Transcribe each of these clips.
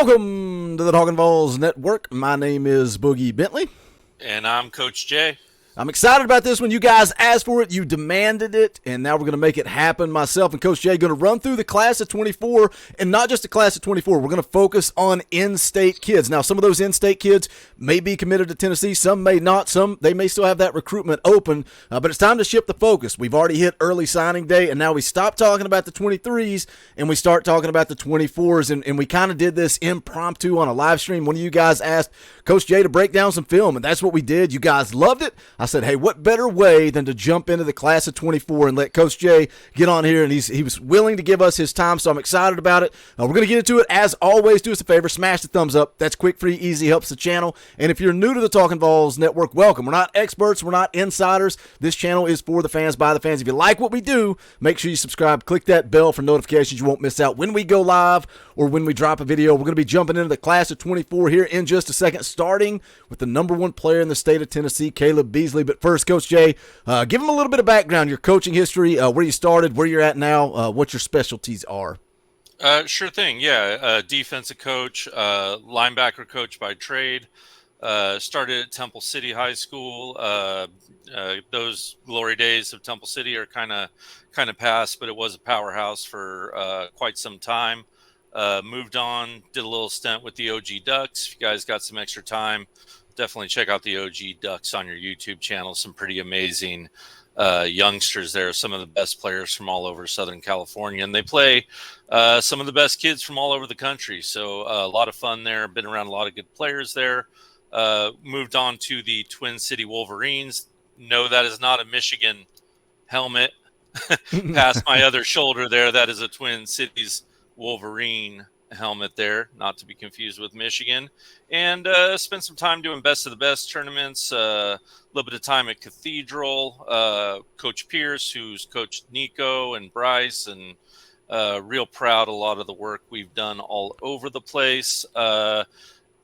Welcome to the Talkin VAWLS Network. My name is Boogie Bentley. And I'm Coach Jay. I'm excited about this one. You guys asked for it, you demanded it, and now we're going to make it happen. Myself and Coach Jay are going to run through the class of 24, and not just the class of 24. We're going to focus on in-state kids. Now, some of those in-state kids may be committed to Tennessee. Some may not. Some, they may still have that recruitment open, but it's time to shift the focus. We've already hit early signing day, and now we stop talking about the 23s, and we start talking about the 24s, and we kind of did this impromptu on a live stream. One of you guys asked Coach Jay to break down some film, and that's what we did. You guys loved it. I said, hey, what better way than to jump into the class of 24 and let Coach Jay get on here, and he was willing to give us his time, so I'm excited about it. We're going to get into it. As always, do us a favor, smash the thumbs up. That's quick, free, easy, helps the channel. And if you're new to the Talkin VAWLS Network, welcome. We're not experts. We're not insiders. This channel is for the fans, by the fans. If you like what we do, make sure you subscribe. Click that bell for notifications. You won't miss out when we go live or when we drop a video. We're going to be jumping into the class of 24 here in just a second, starting with the number one player in the state of Tennessee, Kaleb Beasley. But first, Coach Jay, give him a little bit of background, your coaching history, where you started, where you're at now, what your specialties are. Sure thing. Yeah. Defensive coach, linebacker coach by trade. Started at Temple City High School. Those glory days of Temple City are kind of past, but it was a powerhouse for quite some time. Moved on, did a little stint with the OG Ducks. If you guys got some extra time, definitely check out the OG Ducks on your YouTube channel. Some pretty amazing youngsters there, some of the best players from all over Southern California, and they play some of the best kids from all over the country. So a lot of fun there. Been around a lot of good players there. Moved on to the Twin City Wolverines. No, that is not a Michigan helmet. Past my other shoulder there, that is a Twin Cities Wolverine helmet there, not to be confused with Michigan. And spent some time doing best of the best tournaments, a little bit of time at Cathedral. Coach Pierce, who's coached Nico and Bryce, and real proud of a lot of the work we've done all over the place.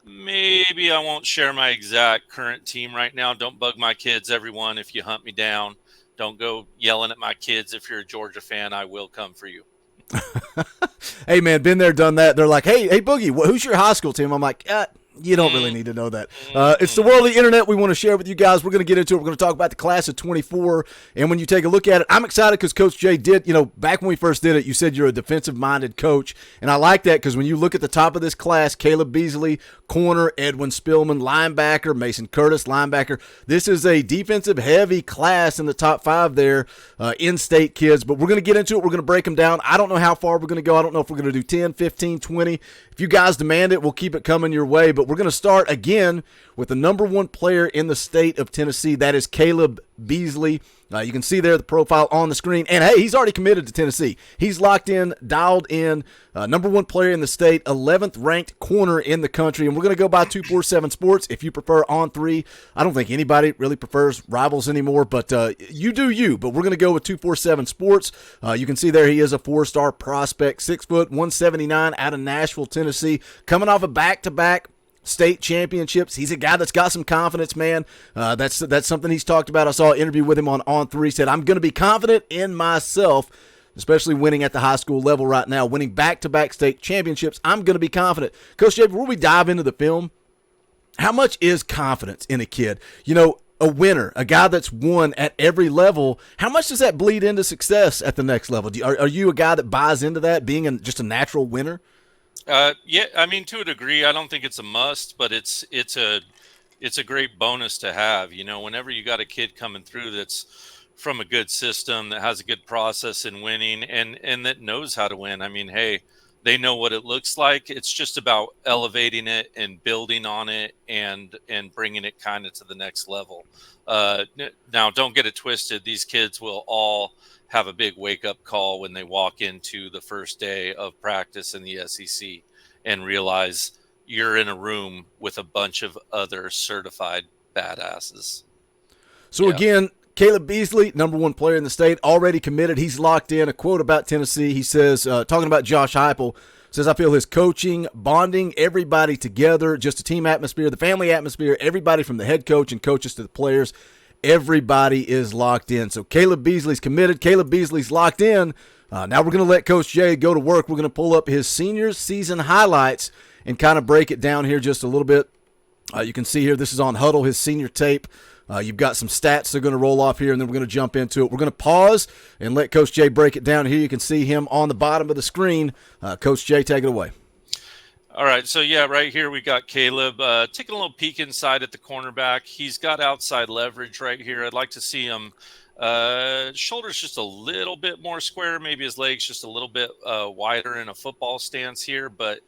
Maybe I won't share my exact current team right now. Don't bug my kids, everyone, if you hunt me down. Don't go yelling at my kids. If you're a Georgia fan, I will come for you. Hey, man, been there, done that. They're like, hey, Boogie, who's your high school team? I'm like, you don't really need to know that. It's the world of the internet we want to share with you guys. We're going to get into it. We're going to talk about the class of 24. And when you take a look at it, I'm excited because Coach Jay did, back when we first did it, you said you're a defensive-minded coach. And I like that because when you look at the top of this class, Kaleb Beasley, corner, Edwin Spillman, linebacker, Mason Curtis, linebacker. This is a defensive-heavy class in the top five there, in-state kids. But we're going to get into it. We're going to break them down. I don't know how far we're going to go. I don't know if we're going to do 10, 15, 20. If you guys demand it, we'll keep it coming your way. But we're going to start again with the number one player in the state of Tennessee. That is Kaleb Beasley. You can see there the profile on the screen. And, hey, he's already committed to Tennessee. He's locked in, dialed in, number one player in the state, 11th ranked corner in the country. And we're going to go by 247 Sports. If you prefer on three, I don't think anybody really prefers Rivals anymore, but you do you. But we're going to go with 247 Sports. You can see there he is a four-star prospect, 6 foot, 179 out of Nashville, Tennessee, coming off a back-to-back state championships. He's a guy that's got some confidence, man. That's something he's talked about. I saw an interview with him on three. He said, I'm going to be confident in myself, especially winning at the high school level right now, winning back-to-back state championships. I'm going to be confident. Coach Jay, before we dive into the film, how much is confidence in a kid? A winner, a guy that's won at every level, how much does that bleed into success at the next level? Are you a guy that buys into that, being just a natural winner? Yeah, I mean, to a degree, I don't think it's a must, but it's a great bonus to have. Whenever you got a kid coming through that's from a good system, that has a good process in winning, and that knows how to win. I mean, hey, they know what it looks like. It's just about elevating it and building on it and bringing it kind of to the next level. Now, don't get it twisted. These kids will all have a big wake-up call when they walk into the first day of practice in the SEC and realize you're in a room with a bunch of other certified badasses. So again, Kaleb Beasley, number one player in the state, already committed. He's locked in. A quote about Tennessee, he says, talking about Josh Heupel, says, I feel his coaching, bonding everybody together, just a team atmosphere, the family atmosphere, everybody from the head coach and coaches to the players. Everybody is locked in. So Kaleb Beasley's committed. Kaleb Beasley's locked in. Now we're going to let Coach Jay go to work. We're going to pull up his senior season highlights, and kind of break it down here just a little bit. You can see here, this is on Huddle, his senior tape. You've got some stats that are going to roll off here, and then we're going to jump into it. We're going to pause and let Coach Jay break it down. Here you can see him on the bottom of the screen. Coach Jay, take it away. All right, so yeah, right here we got Kaleb taking a little peek inside at the cornerback. He's got outside leverage right here. I'd like to see him shoulders just a little bit more square, maybe his legs just a little bit wider in a football stance here, but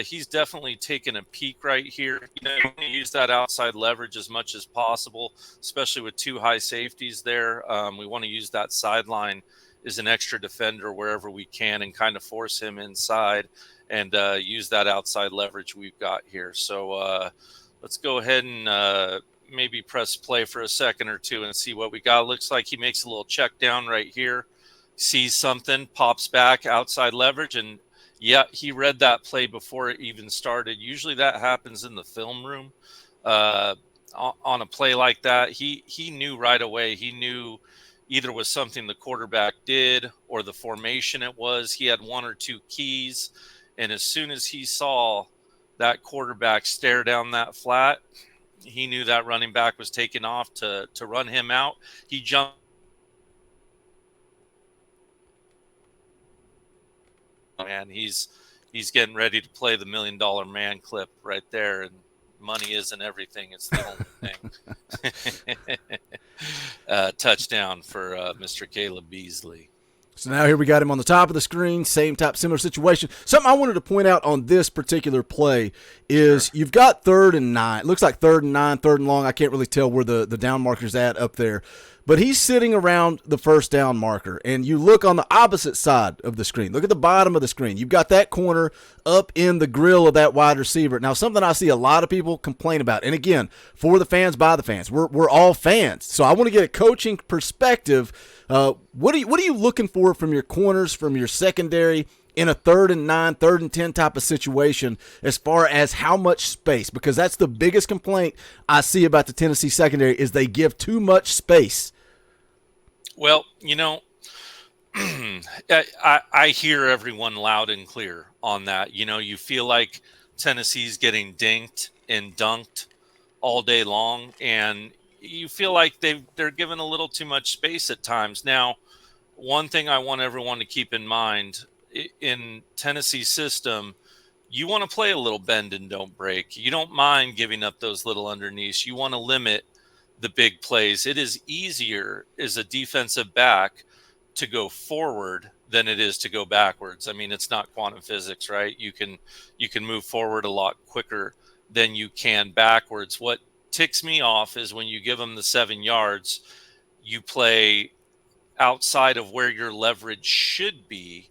he's definitely taken a peek right here. You want to use that outside leverage as much as possible, especially with two high safeties there. We want to use that sideline as an extra defender wherever we can and kind of force him inside and use that outside leverage we've got here. So let's go ahead and maybe press play for a second or two and see what we got. Looks like he makes a little check down right here, sees something, pops back, outside leverage, and yeah, he read that play before it even started. Usually that happens in the film room. On a play like that, he knew right away. He knew either was something the quarterback did or the formation it was. He had one or two keys, and as soon as he saw that quarterback stare down that flat, he knew that running back was taking off to run him out. He jumped. Man, he's getting ready to play the $1 Million Man clip right there, and money isn't everything; it's the only thing. Touchdown for Mr. Kaleb Beasley. So now here we got him on the top of the screen, same type, similar situation. Something I wanted to point out on this particular play is You've got 3rd and 9. It looks like 3rd and 9, 3rd and long. I can't really tell where the down marker's at up there. But he's sitting around the first down marker, and you look on the opposite side of the screen. Look at the bottom of the screen. You've got that corner up in the grill of that wide receiver. Now, something I see a lot of people complain about, and again, for the fans, by the fans. We're all fans. So I want to get a coaching perspective. What are you looking for from your corners, from your secondary, in a 3rd and 9, 3rd and 10 type of situation as far as how much space? Because that's the biggest complaint I see about the Tennessee secondary is they give too much space. Well, I hear everyone loud and clear on that. You feel like Tennessee's getting dinked and dunked all day long, and you feel like they're given a little too much space at times. Now, one thing I want everyone to keep in mind, in Tennessee's system, you want to play a little bend and don't break. You don't mind giving up those little underneaths. You want to limit the big plays. It is easier as a defensive back to go forward than it is to go backwards. I mean, it's not quantum physics, right? You can move forward a lot quicker than you can backwards. What ticks me off is when you give them the 7 yards, you play outside of where your leverage should be,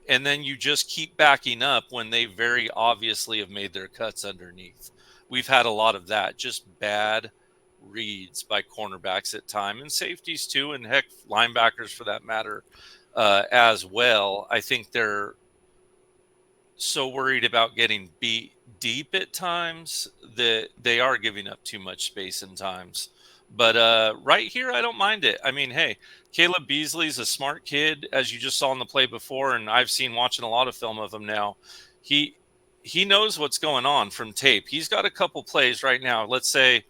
and then you just keep backing up when they very obviously have made their cuts underneath. We've had a lot of that, just bad reads by cornerbacks at time, and safeties too, and heck, linebackers for that matter as well. I think they're so worried about getting beat deep at times that they are giving up too much space in times. But right here, I don't mind it. I mean, hey, Kaleb Beasley's a smart kid, as you just saw in the play before, and I've seen watching a lot of film of him now. He knows what's going on from tape. He's got a couple plays right now. Let's say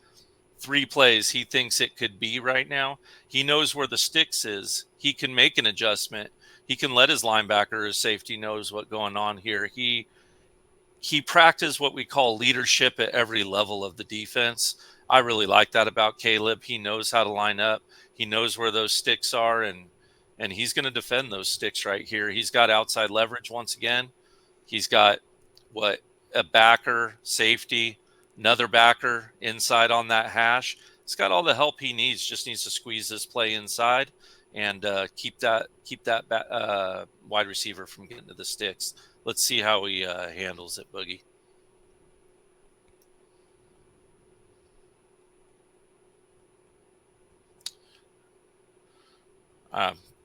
3 plays he thinks it could be right now. He knows where the sticks is. He can make an adjustment. He can let his linebacker or his safety knows what's going on here. He practiced what we call leadership at every level of the defense. I really like that about Kaleb. He knows how to line up. He knows where those sticks are, and he's going to defend those sticks right here. He's got outside leverage once again. He's got a backer, safety, another backer inside on that hash. He's got all the help he needs. Just needs to squeeze this play inside and keep that wide receiver from getting to the sticks. Let's see how he handles it, Boogie.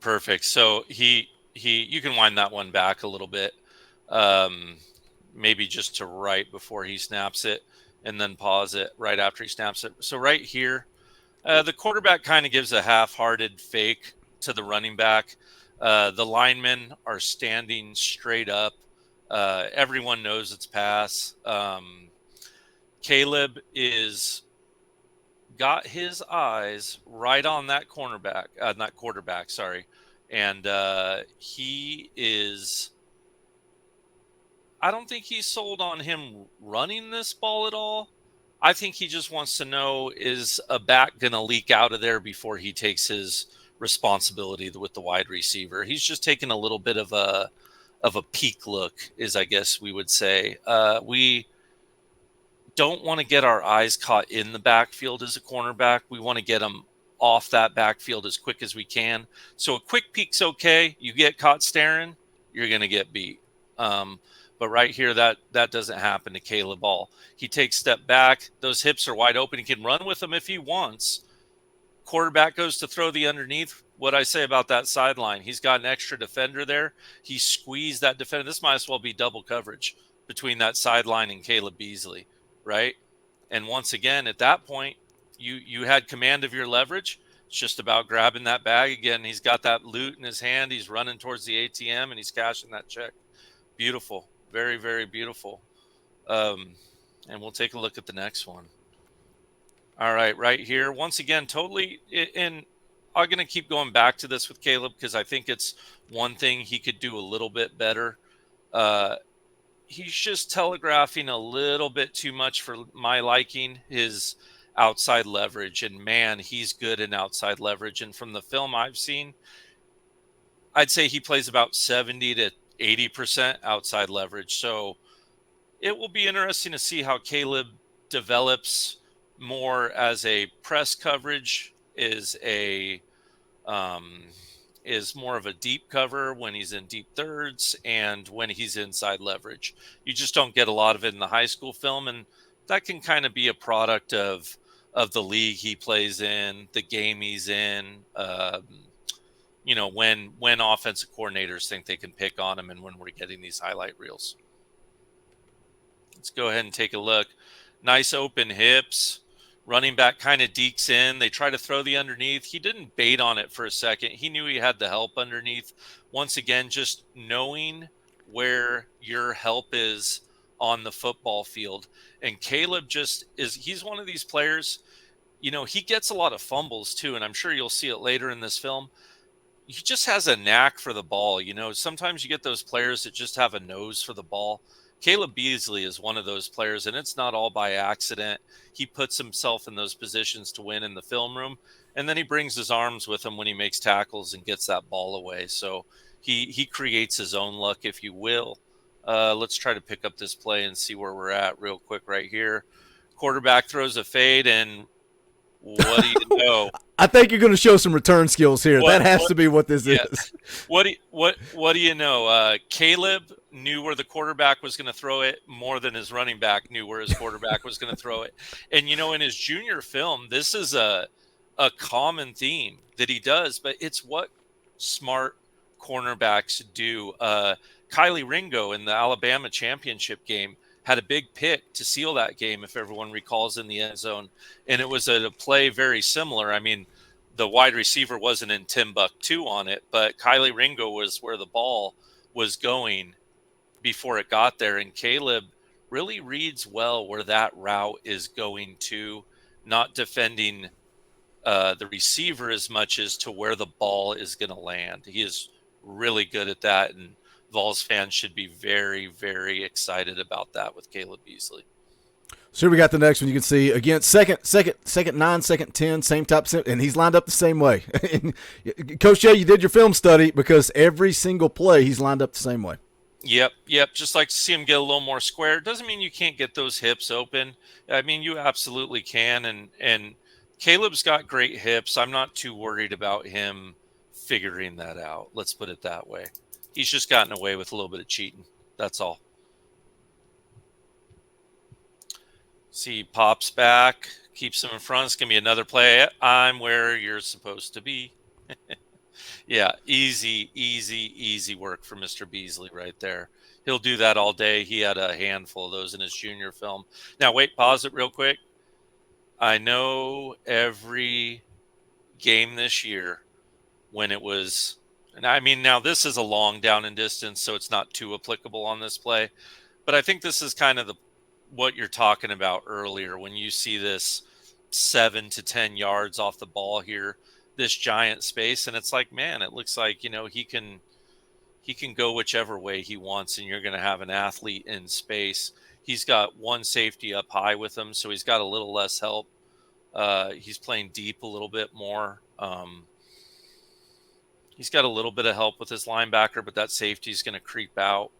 Perfect. So you can wind that one back a little bit, maybe just to right before he snaps it, and then pause it right after he snaps it. So right here, the quarterback kind of gives a half-hearted fake to the running back. The linemen are standing straight up Everyone knows it's pass. Kaleb is got his eyes right on that cornerback, not quarterback, sorry. And he is, I don't think he's sold on him running this ball at all. I think he just wants to know, is a back going to leak out of there before he takes his responsibility with the wide receiver? He's just taking a little bit of a peek look, is I guess we would say. We don't want to get our eyes caught in the backfield as a cornerback. We want to get them off that backfield as quick as we can. So a quick peek's okay. You get caught staring, you're going to get beat. But right here, that doesn't happen to Kaleb Ball. He takes a step back. Those hips are wide open. He can run with them if he wants. Quarterback goes to throw the underneath. What I say about that sideline, he's got an extra defender there. He squeezed that defender. This might as well be double coverage between that sideline and Kaleb Beasley, right? And once again, at that point, you had command of your leverage. It's just about grabbing that bag again. He's got that loot in his hand. He's running towards the ATM and he's cashing that check. Beautiful. Very, very beautiful. And we'll take a look at the next one. All right here. Once again, totally. And I'm going to keep going back to this with Kaleb because I think it's one thing he could do a little bit better. He's just telegraphing a little bit too much for my liking, his outside leverage. And man, he's good in outside leverage. And from the film I've seen, I'd say he plays about 70 to 80% outside leverage. So it will be interesting to see how Kaleb develops more as a press coverage, is more of a deep cover when he's in deep thirds and when he's inside leverage. You just don't get a lot of it in the high school film, and that can kind of be a product of the league he plays in, the game he's in. When offensive coordinators think they can pick on him and when we're getting these highlight reels. Let's go ahead and take a look. Nice open hips. Running back kind of dekes in. They try to throw the underneath. He didn't bait on it for a second. He knew he had the help underneath. Once again, just knowing where your help is on the football field. And Kaleb he's one of these players, he gets a lot of fumbles too, and I'm sure you'll see it later in this film. He just has a knack for the ball. Sometimes you get those players that just have a nose for the ball. Kaleb Beasley is one of those players, and it's not all by accident. He puts himself in those positions to win in the film room, and then he brings his arms with him when he makes tackles and gets that ball away. So he creates his own luck, if you will. Let's try to pick up this play and see where we're at real quick right here. Quarterback throws a fade, and what do you know? I think you're going to show some return skills here. That has to be what this is. What do you know? Kaleb knew where the quarterback was going to throw it more than his running back knew where his quarterback was going to throw it. And in his junior film, this is a common theme that he does, but it's what smart cornerbacks do. Kylie Ringo in the Alabama championship game had a big pick to seal that game, if everyone recalls, in the end zone. And it was a play very similar. I mean, the wide receiver wasn't in Timbuktu on it, but Kylie Ringo was where the ball was going before it got there. And Kaleb really reads well where that route is going to, not defending the receiver as much as to where the ball is going to land. He is really good at that, and VAWLS fans should be very, very excited about that with Kaleb Beasley. So here we got the next one. You can see, again, second 9, second 10, same type, and he's lined up the same way. Coach Jay, you did your film study because every single play he's lined up the same way. Yep. Just like to see him get a little more square. Doesn't mean you can't get those hips open. I mean, you absolutely can. And Kaleb's got great hips. I'm not too worried about him figuring that out. Let's put it that way. He's just gotten away with a little bit of cheating. That's all. See, pops back, keeps him in front. It's going to be another play. I'm where you're supposed to be. Yeah, easy work for Mr. Beasley right there. He'll do that all day. He had a handful of those in his junior film. Now, wait, pause it real quick. I know every game this year when it was, And I mean, now this is a long down and distance, so it's not too applicable on this play. But I think this is kind of what you're talking about earlier when you see this 7 to 10 yards off the ball here, this giant space, and it's like, man, it looks like, he can go whichever way he wants, and you're going to have an athlete in space. He's got one safety up high with him, so he's got a little less help. He's playing deep a little bit more. He's got a little bit of help with his linebacker, but that safety is going to creep out.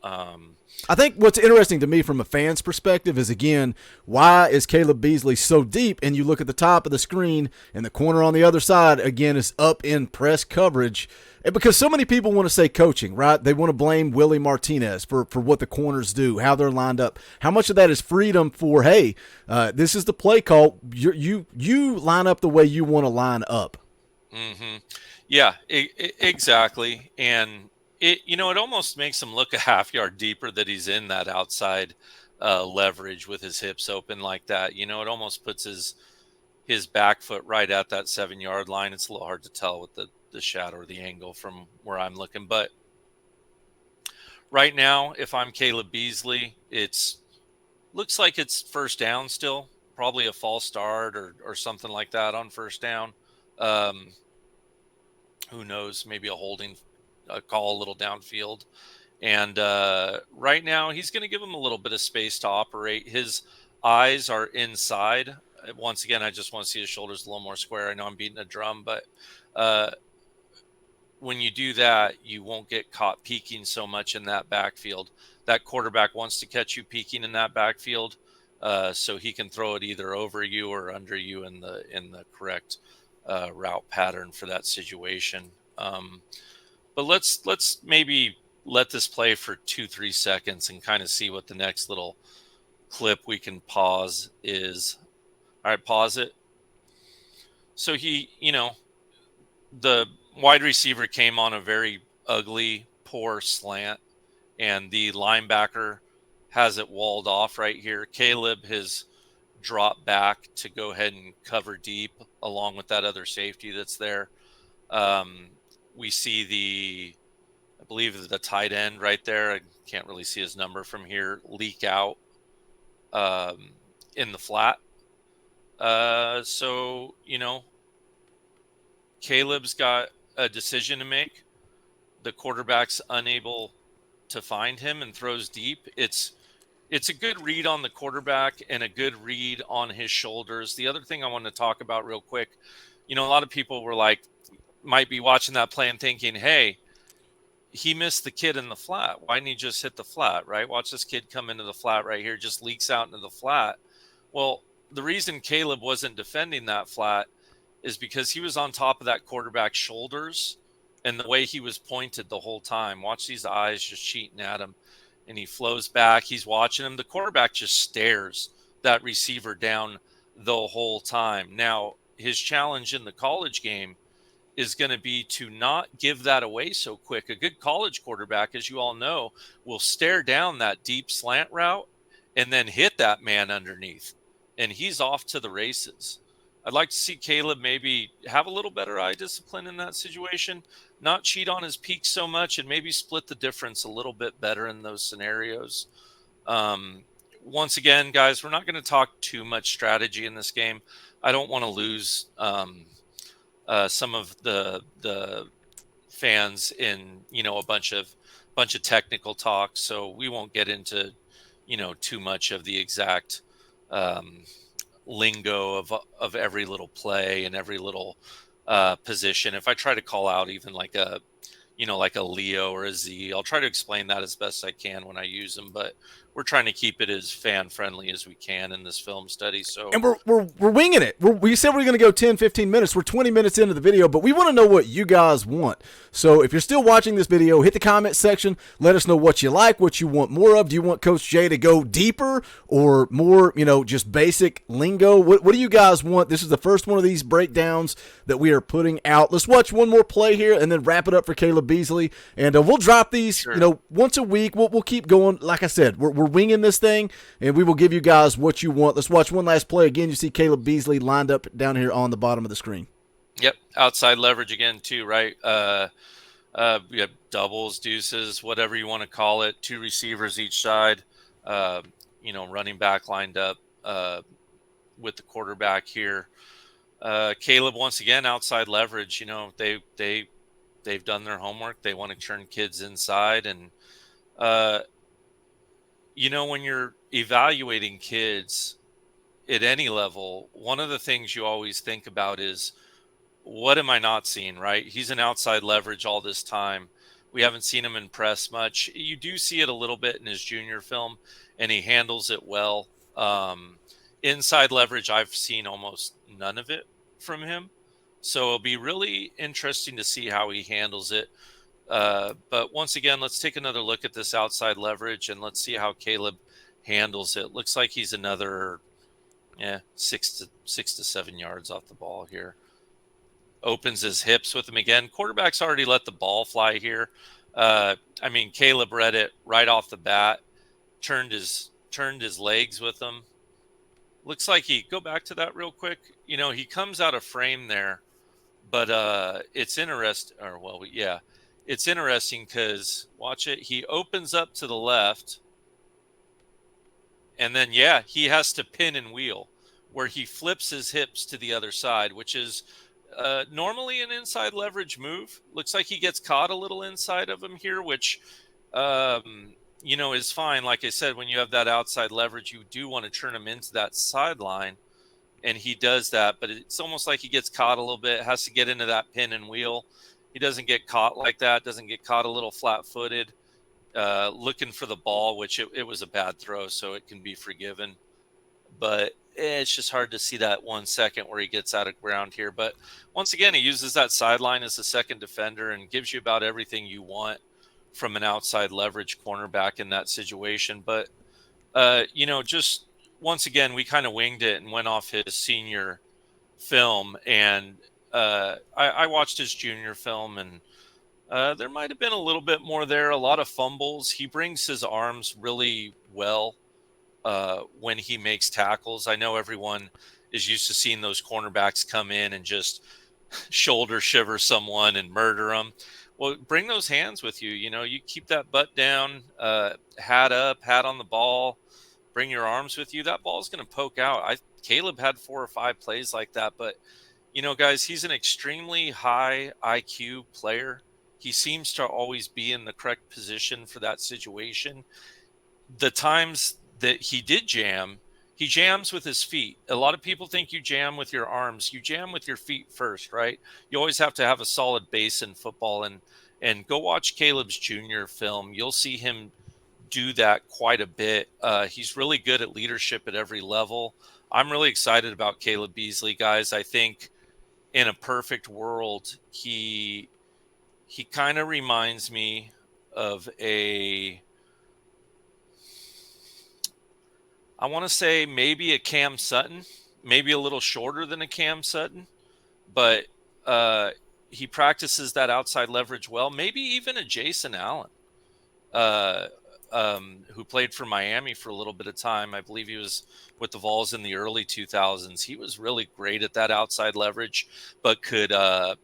I think what's interesting to me from a fan's perspective is, again, why is Kaleb Beasley so deep? And you look at the top of the screen, and the corner on the other side, again, is up in press coverage. And because so many people want to say coaching, right? They want to blame Willie Martinez for what the corners do, how they're lined up. How much of that is freedom for, hey, this is the play call. You line up the way you want to line up. Mm-hmm. Yeah, exactly. And it almost makes him look a half yard deeper that he's in that outside leverage with his hips open like that. It almost puts his back foot right at that 7-yard line. It's a little hard to tell with the shadow or the angle from where I'm looking. But right now, if I'm Kaleb Beasley, looks like it's first down still, probably a false start or something like that on first down. Who knows? Maybe a holding call a little downfield. And right now, he's going to give him a little bit of space to operate. His eyes are inside. Once again, I just want to see his shoulders a little more square. I know I'm beating a drum, but when you do that, you won't get caught peeking so much in that backfield. That quarterback wants to catch you peeking in that backfield, so he can throw it either over you or under you in the correct route pattern for that situation. But let's maybe let this play for 2-3 seconds and kind of see what the next little clip we can pause is. All right, pause it. So the wide receiver came on a very ugly, poor slant, and the linebacker has it walled off right here. Kaleb has dropped back to go ahead and cover deep along with that other safety that's there. We see I believe the tight end right there. I can't really see his number from here. Leak out in the flat. So Kaleb's got a decision to make. The quarterback's unable to find him and throws deep. It's a good read on the quarterback and a good read on his shoulders. The other thing I want to talk about real quick, a lot of people might be watching that play and thinking, hey, he missed the kid in the flat. Why didn't he just hit the flat, right? Watch this kid come into the flat right here, just leaks out into the flat. Well, the reason Kaleb wasn't defending that flat is because he was on top of that quarterback's shoulders and the way he was pointed the whole time. Watch these eyes just cheating at him. And he flows back. He's watching him. The quarterback just stares that receiver down the whole time. Now, his challenge in the college game is going to be to not give that away so quick. A good college quarterback, as you all know, will stare down that deep slant route and then hit that man underneath. And he's off to the races. I'd like to see Kaleb maybe have a little better eye discipline in that situation, not cheat on his peak so much, and maybe split the difference a little bit better in those scenarios. Once again, guys, we're not going to talk too much strategy in this game. I don't want to lose some of the fans in a bunch of technical talk, so we won't get into too much of the exact lingo of every little play and every little position. If I try to call out even like a Leo or a Z, I'll try to explain that as best I can when I use them, but we're trying to keep it as fan friendly as we can in this film study. So, and we're winging it. We said we're going to go 10, 15 minutes. We're 20 minutes into the video, but we want to know what you guys want. So if you're still watching this video, hit the comment section. Let us know what you like, what you want more of. Do you want Coach Jay to go deeper or more, just basic lingo? What do you guys want? This is the first one of these breakdowns that we are putting out. Let's watch one more play here and then wrap it up for Kaleb Beasley. And we'll drop these, Sure. Once a week. We'll keep going. Like I said, we're winging this thing, and we will give you guys what you want. Let's watch one last play. Again, you see Kaleb Beasley lined up down here on the bottom of the screen. Yep, outside leverage again too, right? We have doubles, deuces, whatever you want to call it. Two receivers each side. Uh, running back lined up with the quarterback here. Kaleb once again outside leverage. They've done their homework. They want to turn kids inside, and uh, when you're evaluating kids at any level, one of the things you always think about is, what am I not seeing, right? He's an outside leverage all this time. We haven't seen him impress much. You do see it a little bit in his junior film, and he handles it well. Inside leverage, I've seen almost none of it from him. So it'll be really interesting to see how he handles it. But once again, let's take another look at this outside leverage, and let's see how Kaleb handles it. Looks like he's another 6 to 7 yards off the ball here. Opens his hips with him again. Quarterback's already let the ball fly here. Kaleb read it right off the bat, turned his legs with him. Looks like go back to that real quick. He comes out of frame there, but it's interesting. It's interesting because watch it. He opens up to the left, and then he has to pin and wheel, where he flips his hips to the other side, which is normally an inside leverage move. Looks like he gets caught a little inside of him here, which, is fine. Like I said, when you have that outside leverage, you do want to turn him into that sideline, and he does that. But it's almost like he gets caught a little bit, has to get into that pin and wheel. He doesn't get caught like that, doesn't get caught a little flat-footed, looking for the ball, which it was a bad throw, so it can be forgiven. But it's just hard to see that 1 second where he gets out of ground here. But once again, he uses that sideline as a second defender and gives you about everything you want from an outside leverage cornerback in that situation. But, just once again, we kind of winged it and went off his senior film. And I watched his junior film, and there might have been a little bit more there, a lot of fumbles. He brings his arms really well when he makes tackles. I know everyone is used to seeing those cornerbacks come in and just shoulder shiver someone and murder them. Well, bring those hands with you. You keep that butt down, hat up, hat on the ball, bring your arms with you. That ball is going to poke out. Kaleb had 4 or 5 plays like that, but guys, he's an extremely high IQ player. He seems to always be in the correct position for that situation. The times that he did jam, he jams with his feet. A lot of people think you jam with your arms. You jam with your feet first, right? You always have to have a solid base in football, and go watch Kaleb's junior film. You'll see him do that quite a bit. He's really good at leadership at every level. I'm really excited about Kaleb Beasley, guys. I think in a perfect world, he kind of reminds me of I want to say maybe a Cam Sutton, maybe a little shorter than a Cam Sutton, but he practices that outside leverage well. Maybe even a Jason Allen, uh, who played for Miami for a little bit of time. I believe he was with the VAWLS in the early 2000s. He was really great at that outside leverage, but could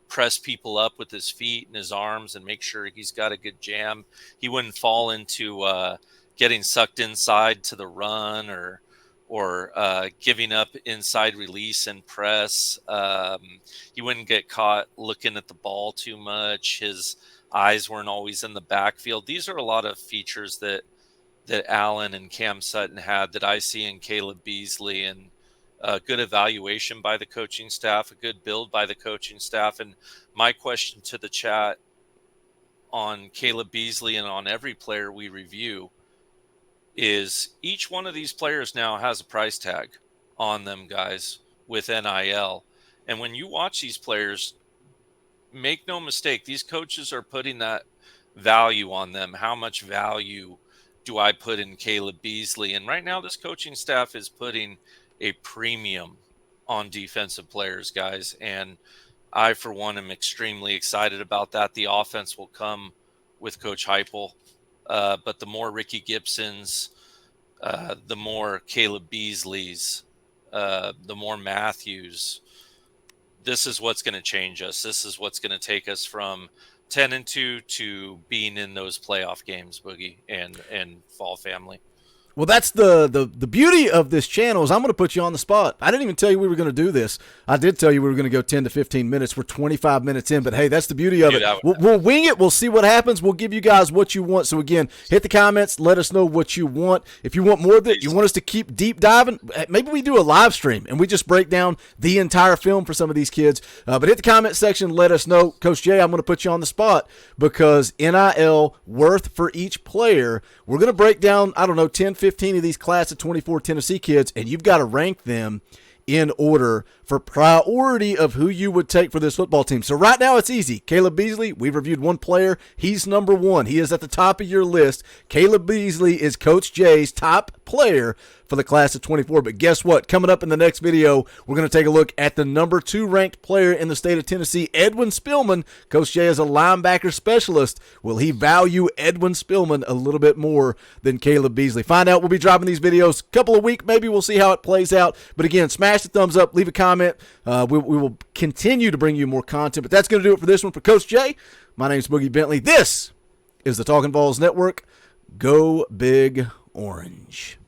press people up with his feet and his arms and make sure he's got a good jam. He wouldn't fall into getting sucked inside to the run or giving up inside release and press. He wouldn't get caught looking at the ball too much. His eyes weren't always in the backfield. These are a lot of features that Allen and Cam Sutton had that I see in Kaleb Beasley, and a good evaluation by the coaching staff, a good build by the coaching staff. And my question to the chat on Kaleb Beasley and on every player we review is, each one of these players now has a price tag on them, guys, with NIL. And when you watch these players, make no mistake, these coaches are putting that value on them. How much value do I put in Kaleb Beasley? And right now, this coaching staff is putting a premium on defensive players, guys. And I, for one, am extremely excited about that. The offense will come with Coach Heupel. But the more Ricky Gibsons, the more Kaleb Beasleys, the more Matthews, this is what's going to change us. This is what's going to take us from 10-2 to being in those playoff games, Boogie and Fall Family. Well, that's the beauty of this channel is I'm going to put you on the spot. I didn't even tell you we were going to do this. I did tell you we were going to go 10 to 15 minutes. We're 25 minutes in, but hey, that's the beauty of it. We'll wing it. We'll see what happens. We'll give you guys what you want. So again, hit the comments. Let us know what you want. If you want more of it, you want us to keep deep diving, maybe we do a live stream and we just break down the entire film for some of these kids. But hit the comment section. Let us know. Coach Jay, I'm going to put you on the spot because NIL worth for each player, we're going to break down, I don't know, 10, 15 of these class of 24 Tennessee kids, and you've got to rank them in order for priority of who you would take for this football team. So right now it's easy. Kaleb Beasley, we've reviewed one player. He's number one. He is at the top of your list. Kaleb Beasley is Coach Jay's top player for the class of 24. But guess what? Coming up in the next video, we're going to take a look at the number 2 ranked player in the state of Tennessee, Edwin Spillman. Coach Jay is a linebacker specialist. Will he value Edwin Spillman a little bit more than Kaleb Beasley? Find out. We'll be dropping these videos a couple of weeks. Maybe we'll see how it plays out. But again, smash the thumbs up. Leave a comment. We will continue to bring you more content. But that's going to do it for this one. For Coach Jay, my name is Boogie Bentley. This is the Talkin' VAWLS Network. Go Big Orange.